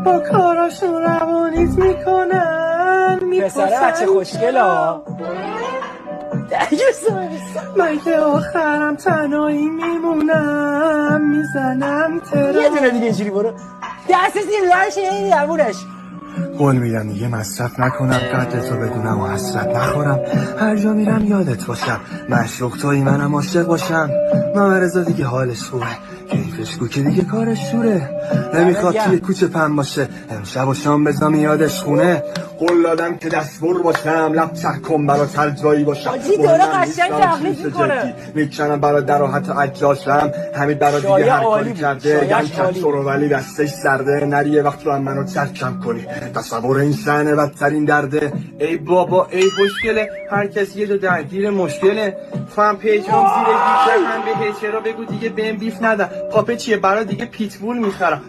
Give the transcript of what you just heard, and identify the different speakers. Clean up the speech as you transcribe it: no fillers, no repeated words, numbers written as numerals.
Speaker 1: با کاراشون روانیت میکنن
Speaker 2: پسره بچه خوشگل ها
Speaker 1: من که آخرم تنهایی میمونم میزنم
Speaker 2: یه دونه دیگه اینجوری برو دست زیر این یمونش
Speaker 1: قول میدم دیگه مصرف نکنم قدر تو بدونم و حسرت نخورم هر جا میرم یادت باشم معشوق تویی منم عاشق باشم مامرزا دیگه حالش خوبه کیفش کو که دیگه کارش شوره نمیخواد توی کوچه پن باشه امشب و شام بزام یادش خونه قول دادم که دستور باشم لب چکم برا ترجایی باشم
Speaker 2: آجی داره قشنگ تقلید میکنه
Speaker 1: میکنم برا در و حتی اجلاشم همین برا دیگه هر کاری کرده گل کت رو ولی دستش سرده نری یه وقت رو هم منو چرکم کنی تصور این صحنه بدترین درده ای بابا ای خوشگله هر کسی یه جا درگیر مشکله فهم پیجام زیر گیشه هم به چرا بگو دیگه بهم بیف نده پاپه چیه برا دیگه پیتبول میخرم